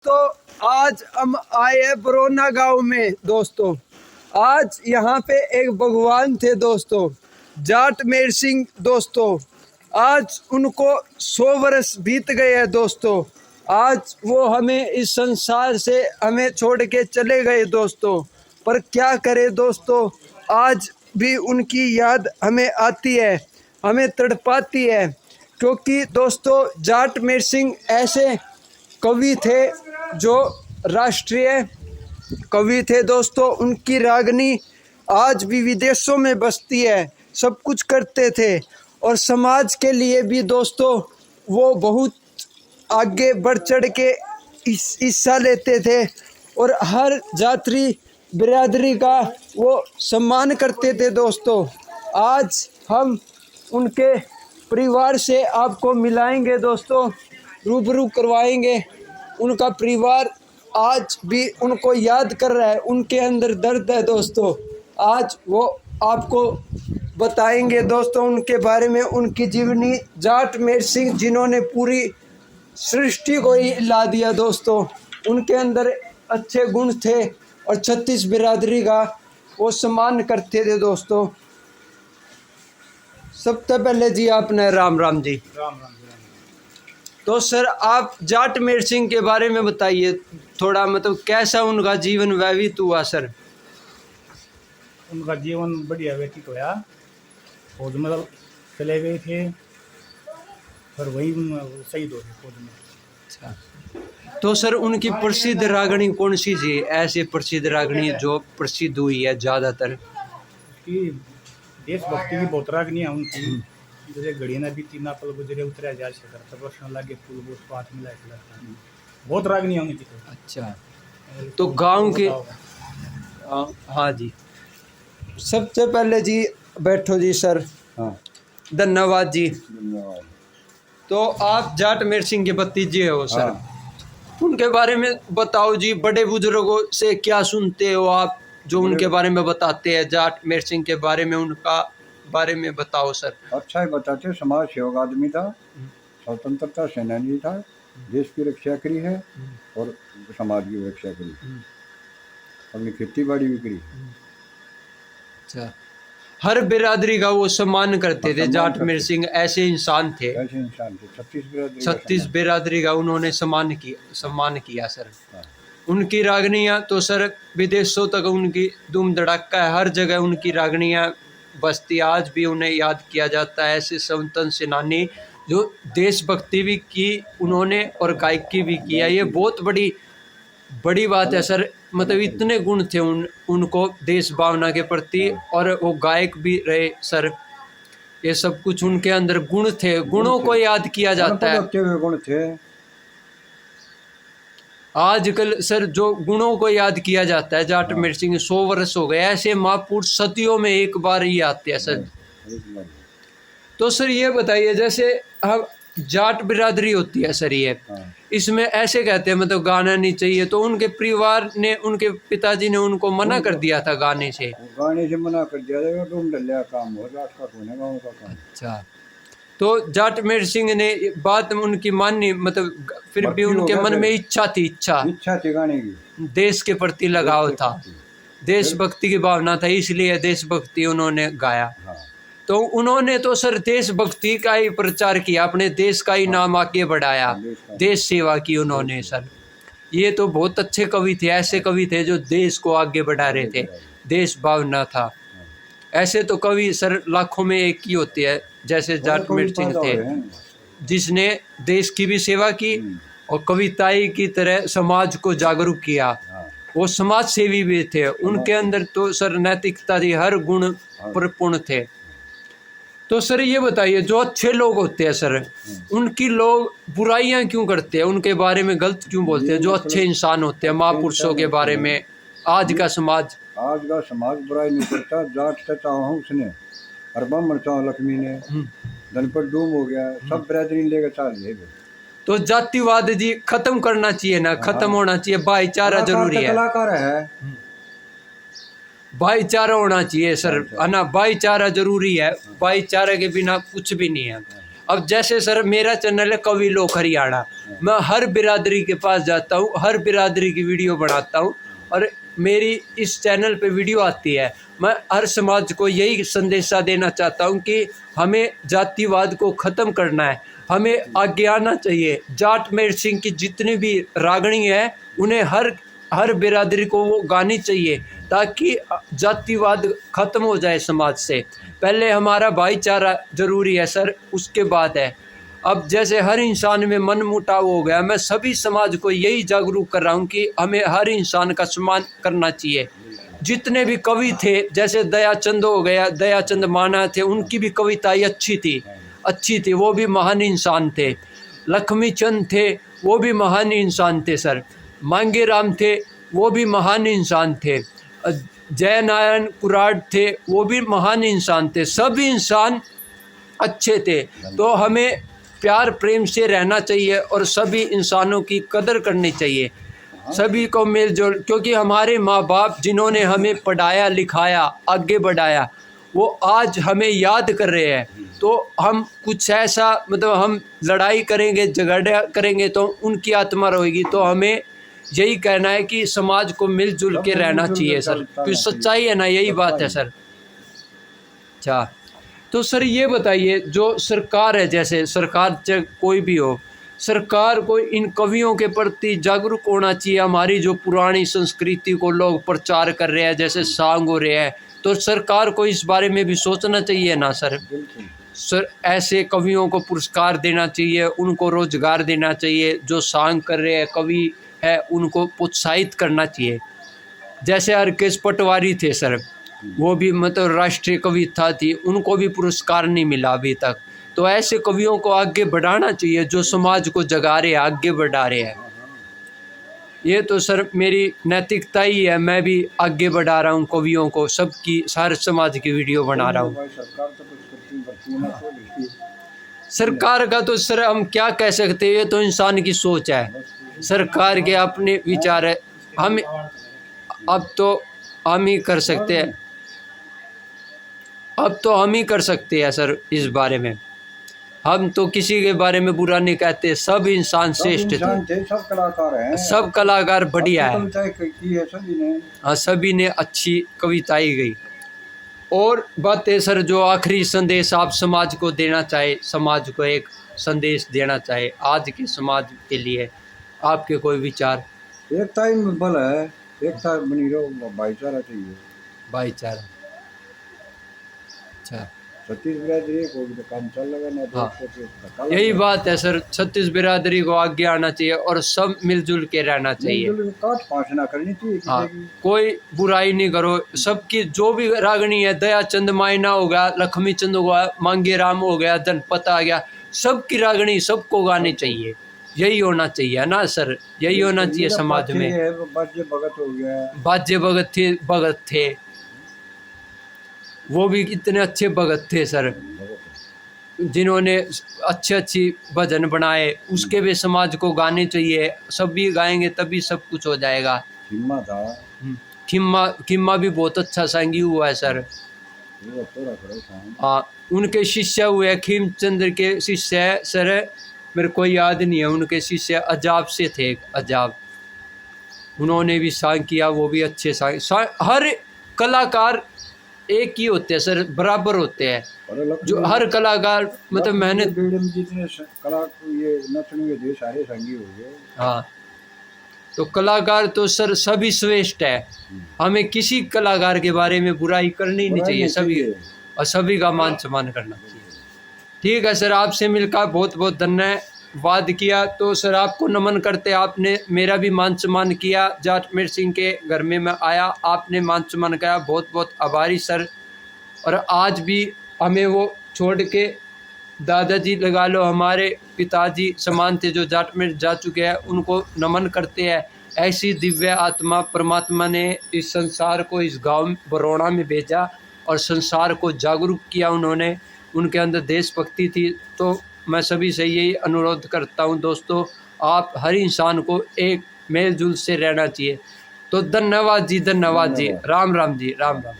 तो आज हम आए हैं बरौना गांव में दोस्तों। आज यहाँ पे एक भगवान थे दोस्तों, जाट मेर सिंह दोस्तों। आज उनको 100 वर्ष बीत गए हैं दोस्तों। आज वो हमें इस संसार से हमें छोड़ के चले गए दोस्तों। पर क्या करें दोस्तों, आज भी उनकी याद हमें आती है, हमें तड़पाती है। क्योंकि दोस्तों जाट मेर सिंह ऐसे कवि थे जो राष्ट्रीय कवि थे दोस्तों। उनकी रागनी आज भी विदेशों में बसती है, सब कुछ करते थे और समाज के लिए भी दोस्तों वो बहुत आगे बढ़ चढ़ के हिस्सा लेते थे और हर जाति बिरादरी का वो सम्मान करते थे दोस्तों। आज हम उनके परिवार से आपको मिलाएंगे दोस्तों, रूबरू करवाएंगे। उनका परिवार आज भी उनको याद कर रहा है, उनके अंदर दर्द है दोस्तों। आज वो आपको बताएंगे दोस्तों उनके बारे में, उनकी जीवनी। जाट मेर सिंह जिन्होंने पूरी सृष्टि को ही हिला दिया दोस्तों। उनके अंदर अच्छे गुण थे और 36 बिरादरी का वो सम्मान करते थे दोस्तों। सबसे पहले जी आपने राम राम जी। राम राम जी। तो सर आप जाट मेर सिंह के बारे में बताइए थोड़ा, मतलब कैसा उनका जीवन व्यतीत हुआ सर? उनका जीवन बढ़िया व्यतीत होया। फौज में चले गए थे, पर वहीं शहीद हो गए फौज में। अच्छा, तो सर उनकी प्रसिद्ध रागनी कौन सी थी? ऐसी प्रसिद्ध रागनी जो प्रसिद्ध हुई है ज़्यादातर? उसकी देशभक्ति की बहुत रागनी है उनकी। जैसे घड़ी ना भी तीना पल गुजरे उतरा जा से करता प्रश्न लागे फूल बोस पात मिला बहुत रागनी है उनकी। अच्छा, तो गांव के हाँ जी। सबसे पहले जी बैठो जी सर। हाँ, धन्यवाद जी। धन्यवाद। तो आप जाट मेर सिंह के भतीजे हो सर। हाँ। उनके बारे में बताओ जी, बड़े बुजुर्गों से क्या सुनते हो आप जो उनके बारे में बताते हैं? जाट मेर सिंह के बारे में, उनका बारे में बताओ सर। अच्छा ही बताते, समाज सेवक आदमी था, स्वतंत्रता सेनानी था, देश की रक्षा करी है और समाज की रक्षा करी, अपनी खेती बाड़ी भी करी। अच्छा, हर बिरादरी का वो सम्मान करते थे। जाट मेर सिंह ऐसे इंसान थे, ऐसे इंसान थे। 36 बिरादरी का उन्होंने सम्मान किया सर। हाँ। उनकी रागनियाँ तो सर विदेशों तक उनकी धूम धड़ाका है, हर जगह उनकी रागनियाँ बस्ती। आज भी उन्हें याद किया जाता है। ऐसे स्वतंत्र सेनानी जो देशभक्ति भी की उन्होंने और गायकी भी किया, ये बहुत बड़ी बात है सर। मतलब इतने गुण थे उनको देश भावना के प्रति, और वो गायक भी रहे सर। ये सब कुछ उनके अंदर गुण थे, गुणों को याद किया जाता है। गुण थे। आजकल सर जो गुणों को याद किया जाता है, जाट मेर सिंह 100 वर्ष हो गए, ऐसे महापुरुष सदियों में एक बार ही आते हैं सर। तो सर ये बताइए, जैसे हम जाट बिरादरी होती है सर, ये इसमें ऐसे कहते हैं मतलब गाना नहीं चाहिए, तो उनके परिवार ने, उनके पिताजी ने उनको मना कर दिया था गाने से? गाने से मना कर दिया था, काम हो जाट का होने गाँव का काम। अच्छा, तो जाट मेर सिंह ने बात उनकी मानी, मतलब फिर भी उनके मन में इच्छा थी गाने की, देश के प्रति लगाव था, देशभक्ति की भावना था, इसलिए देशभक्ति उन्होंने गाया। तो उन्होंने तो सर देशभक्ति का ही प्रचार किया, अपने देश का ही नाम आगे बढ़ाया, देश सेवा की उन्होंने सर। ये तो बहुत अच्छे कवि थे, ऐसे कवि थे जो देश को आगे बढ़ा रहे थे, देश भावना था। ऐसे तो कवि सर लाखों में एक ही होते हैं, जैसे जाट मेर सिंह थे जिसने देश की भी सेवा की और कविताई की तरह समाज को जागरूक किया। वो समाज सेवी भी थे, उनके अंदर तो सर नैतिकता थी, हर गुण परिपूर्ण थे। तो सर ये बताइए, जो अच्छे लोग होते हैं सर, उनकी लोग बुराइयां क्यों करते हैं, उनके बारे में गलत क्यों बोलते हैं? जो अच्छे इंसान होते हैं, महापुरुषों के बारे में आज का समाज बुराई नहीं करता। जाट से चाहो उसने, और ब्राह्मण चाहो लक्ष्मी ने, धनपत डूम हो गया, सब बिरादरी लेकर चाल ले गए। तो जातिवाद जी खत्म करना चाहिए ना, खत्म होना चाहिए। भाईचारा जरूरी है, कलाकार है, भाईचारा होना चाहिए सर, है ना? भाईचारा जरूरी है, भाईचारे के बिना कुछ भी नहीं है। अब जैसे सर मेरा चैनल है कवि लोक हरियाणा, मैं हर बिरादरी के पास जाता हूँ, हर बिरादरी की वीडियो बनाता हूँ और मेरी इस चैनल पे वीडियो आती है। मैं हर समाज को यही संदेशा देना चाहता हूँ कि हमें जातिवाद को ख़त्म करना है, हमें आगे आना चाहिए। जाट मेर सिंह की जितनी भी रागणी है उन्हें हर बिरादरी को वो गानी चाहिए ताकि जातिवाद ख़त्म हो जाए समाज से। पहले हमारा भाईचारा ज़रूरी है सर, उसके बाद है। अब जैसे हर इंसान में मन मुटाव हो गया, मैं सभी समाज को यही जागरूक कर रहा हूँ कि हमें हर इंसान का सम्मान करना चाहिए। जितने भी कवि थे, जैसे दयाचंद हो गया, दयाचंद माना थे, उनकी भी कविताएं अच्छी थी, वो भी महान इंसान थे। लक्ष्मी चंद थे, वो भी महान इंसान थे सर। मांगे राम थे, वो भी महान इंसान थे। जय नारायण कुराड थे, वो भी महान इंसान थे। सभी इंसान अच्छे थे, तो हमें प्यार प्रेम से रहना चाहिए और सभी इंसानों की कदर करनी चाहिए, सभी को मेलजोल। क्योंकि हमारे माँ बाप जिन्होंने हमें पढ़ाया लिखाया आगे बढ़ाया, वो आज हमें याद कर रहे हैं। तो हम कुछ ऐसा मतलब हम लड़ाई करेंगे, झगड़ा करेंगे तो उनकी आत्मा रोएगी। तो हमें यही कहना है कि समाज को मिलजुल के रहना चाहिए सर, क्योंकि सच्चाई है ना, यही बात है सर। अच्छा, तो सर ये बताइए, जो सरकार है, जैसे सरकार चाहे कोई भी हो, सरकार को इन कवियों के प्रति जागरूक होना चाहिए। हमारी जो पुरानी संस्कृति को लोग प्रचार कर रहे हैं, जैसे सांग हो रहे हैं, तो सरकार को इस बारे में भी सोचना चाहिए ना सर। सर ऐसे कवियों को पुरस्कार देना चाहिए, उनको रोजगार देना चाहिए। जो सांग कर रहे हैं कवि है, उनको प्रोत्साहित करना चाहिए। जैसे हरकेश पटवारी थे सर, वो भी मतलब राष्ट्रीय कविता थी, उनको भी पुरस्कार नहीं मिला अभी तक। तो ऐसे कवियों को आगे बढ़ाना चाहिए जो समाज को जगा रहे हैं, आगे बढ़ा रहे हैं। ये तो सर मेरी नैतिकता ही है, मैं भी आगे बढ़ा रहा हूँ कवियों को, सबकी सारे समाज की वीडियो बना रहा हूँ। सरकार का तो सर हम क्या कह सकते हैं, ये तो इंसान की सोच है। सरकार के अपने विचार है, हम अब तो हम ही कर सकते हैं, अब तो हम ही कर सकते हैं सर इस बारे में। हम तो किसी के बारे में बुरा नहीं कहते, सब इंसान श्रेष्ठ थे, सब कलाकार हैं, सब कलाकार बढ़िया है। हाँ, सभी ने अच्छी कविताएं गई। और बात है सर, जो आखिरी संदेश आप समाज को देना चाहे, समाज को एक संदेश देना चाहे आज के समाज के लिए, आपके कोई विचार? एकता ही बल है, एकता बनी रहो, भाईचारा चाहिए, भाईचारा। अच्छा, छत्तीस बिरादरी को भी तो काम चल रहा है ना। हाँ, यही बात है सर, छत्तीस बिरादरी को आगे आना चाहिए और सब मिलजुल के रहना चाहिए। काट पाँच ना करनी चाहिए। हाँ, कोई बुराई नहीं करो, सबकी जो भी रागनी है, दयाचंद मायना हो गया, लक्ष्मी चंद हो गया, मांगे राम हो गया, जनपत आ गया, सबकी रागनी सबको गानी चाहिए। यही होना चाहिए ना सर, यही होना चाहिए समाज में। बाजे भगत हो गया, बाजे भगत थे, वो भी कितने अच्छे भगत थे सर, जिन्होंने अच्छी भजन बनाए। उसके भी समाज को गाने चाहिए, सभी गाएंगे तभी सब कुछ हो जाएगा। खिम्मा था, खिम्मा भी बहुत अच्छा सांगी हुआ है सर। हाँ, उनके शिष्य हुए, खीमचंद्र के शिष्य है सर, मेरे को याद नहीं है, उनके शिष्य अजाब से थे, अजाब, उन्होंने भी सांग किया, वो भी अच्छे सांग। हर कलाकार एक ही होते हैं सर, बराबर होते हैं। जो हर कलाकार मतलब मेहनत, जितने कला ये नचने के सारे संगी हो गए। हाँ, तो कलाकार तो सर सभी श्रेष्ठ है, हमें किसी कलाकार के बारे में बुराई करनी नहीं चाहिए, सभी और सभी का मान सम्मान करना चाहिए। ठीक है सर, आपसे मिलकर बहुत बहुत धन्यवाद किया। तो सर आपको नमन करते, आपने मेरा भी मान सम्मान किया। जाट मेर सिंह के घर में मैं आया, आपने मान सम्मान किया, बहुत बहुत आभारी सर। और आज भी हमें वो छोड़ के दादाजी लगा लो, हमारे पिताजी समान थे जो जाट में जा चुके हैं, उनको नमन करते हैं। ऐसी दिव्य आत्मा परमात्मा ने इस संसार को, इस गांव बरौना में भेजा और संसार को जागरूक किया उन्होंने, उनके अंदर देशभक्ति थी। तो मैं सभी से यही अनुरोध करता हूं दोस्तों, आप हर इंसान को एक मेलजुल से रहना चाहिए। तो धन्यवाद जी, धन्यवाद जी, राम राम जी, राम राम।